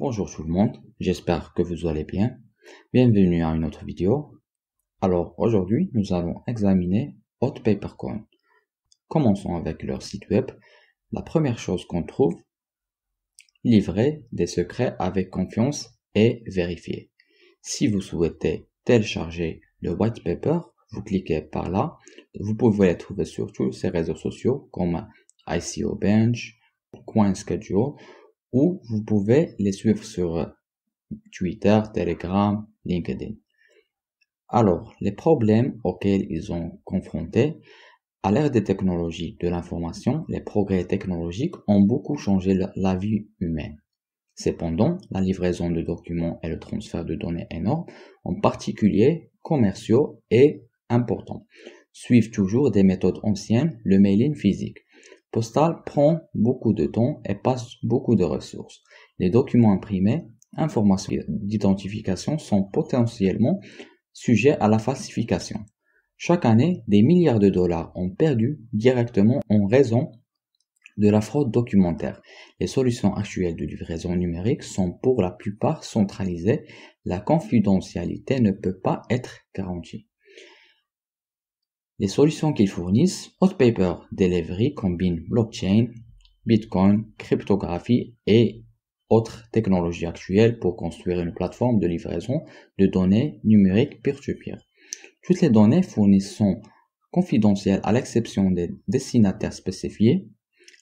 Bonjour tout le monde, j'espère que vous allez bien. Bienvenue à une autre vidéo. Alors aujourd'hui, nous allons examiner Hot Paper Coin. Commençons avec leur site web. La première chose qu'on trouve, livrer des secrets avec confiance et vérifier. Si vous souhaitez télécharger le white paper, vous cliquez par là. Vous pouvez les trouver sur tous ces réseaux sociaux comme ICO Bench, CoinSchedule, ou vous pouvez les suivre sur Twitter, Telegram, LinkedIn. Alors, les problèmes auxquels ils ont confrontés, à l'ère des technologies de l'information, les progrès technologiques ont beaucoup changé la vie humaine. Cependant, la livraison de documents et le transfert de données énormes, en particulier commerciaux, est important. Suivent toujours des méthodes anciennes, le mailing physique. Postal prend beaucoup de temps et passe beaucoup de ressources. Les documents imprimés, informations d'identification sont potentiellement sujets à la falsification. Chaque année, des milliards de dollars ont perdu directement en raison de la fraude documentaire. Les solutions actuelles de livraison numérique sont pour la plupart centralisées. La confidentialité ne peut pas être garantie. Les solutions qu'ils fournissent, Hot Paper Delivery combine blockchain, Bitcoin, cryptographie et autres technologies actuelles pour construire une plateforme de livraison de données numériques peer-to-peer. Toutes les données fournies sont confidentielles à l'exception des destinataires spécifiés.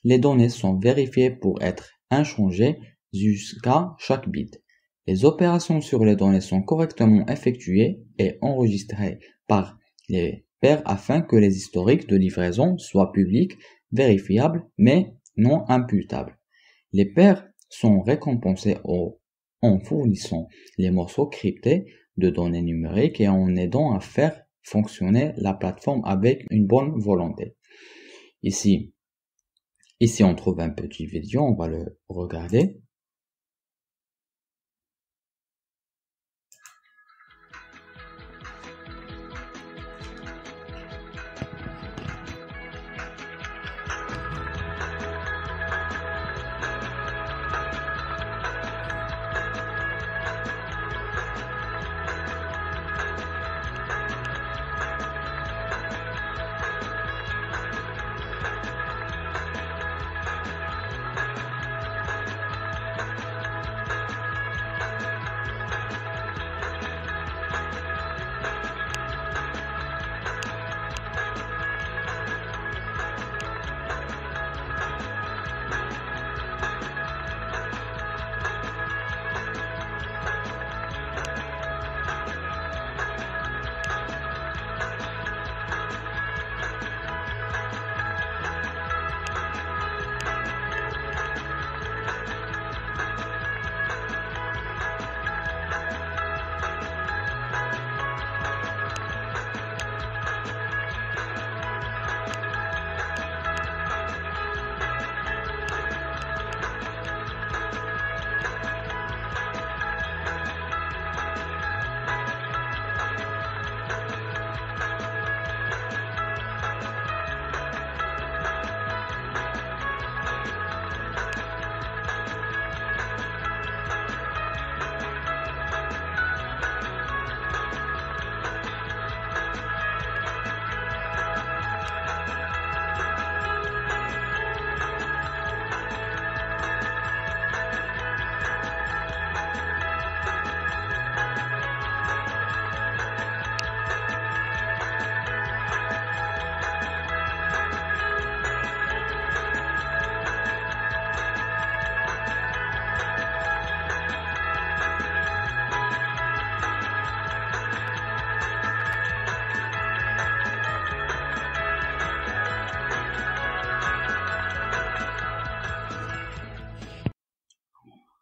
Les données sont vérifiées pour être inchangées jusqu'à chaque bit. Les opérations sur les données sont correctement effectuées et enregistrées par les pairs afin que les historiques de livraison soient publics, vérifiables, mais non imputables. Les pairs sont récompensés en fournissant les morceaux cryptés de données numériques et en aidant à faire fonctionner la plateforme avec une bonne volonté. Ici on trouve un petit vidéo, on va le regarder.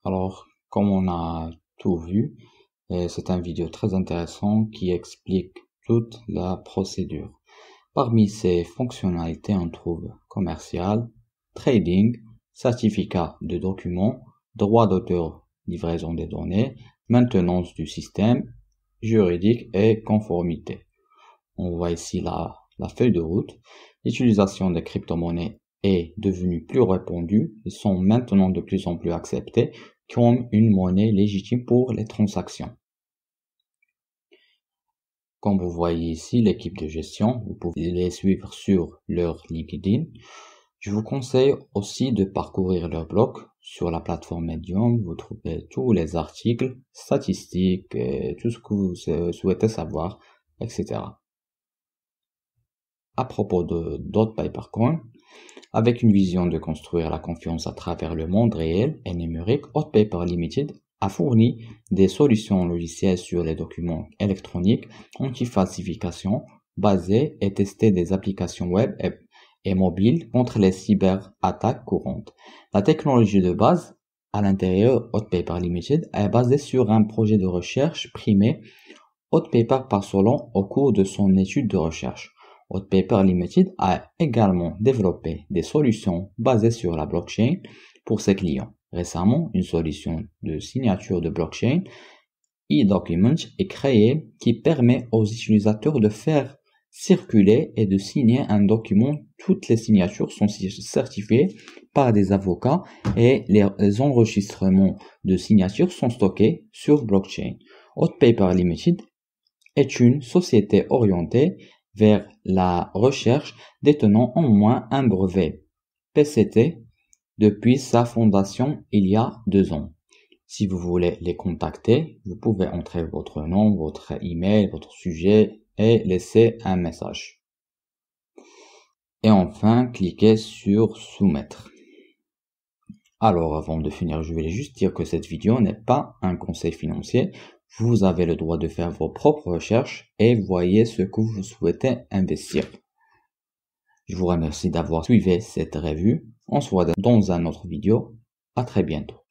Alors, comme on a tout vu, c'est un vidéo très intéressant qui explique toute la procédure. Parmi ces fonctionnalités, on trouve commercial, trading, certificat de documents, droit d'auteur, livraison des données, maintenance du système, juridique et conformité. On voit ici la feuille de route, l'utilisation des crypto-monnaies est devenue plus répandue et sont maintenant de plus en plus acceptées comme une monnaie légitime pour les transactions. Comme vous voyez ici, l'équipe de gestion, vous pouvez les suivre sur leur LinkedIn. Je vous conseille aussi de parcourir leur blog sur la plateforme Medium. Vous trouvez tous les articles, statistiques, tout ce que vous souhaitez savoir, etc. À propos de Papercoin, avec une vision de construire la confiance à travers le monde réel et numérique, Paper Limited a fourni des solutions logicielles sur les documents électroniques anti-falsification basées et testé des applications web et mobiles contre les cyberattaques courantes. La technologie de base à l'intérieur Paper Limited est basée sur un projet de recherche primé Paper par Solon au cours de son étude de recherche. Paper Limited a également développé des solutions basées sur la blockchain pour ses clients. Récemment, une solution de signature de blockchain, eDocument, est créée qui permet aux utilisateurs de faire circuler et de signer un document. Toutes les signatures sont certifiées par des avocats et les enregistrements de signatures sont stockés sur blockchain. Paper Limited est une société orientée vers la recherche détenant au moins un brevet PCT depuis sa fondation il y a 2 ans. Si vous voulez les contacter, vous pouvez entrer votre nom, votre email, votre sujet et laisser un message. Et enfin, cliquez sur soumettre. Alors, avant de finir, je vais juste dire que cette vidéo n'est pas un conseil financier. Vous avez le droit de faire vos propres recherches et voyez ce que vous souhaitez investir. Je vous remercie d'avoir suivi cette revue. On se voit dans une autre vidéo. À très bientôt.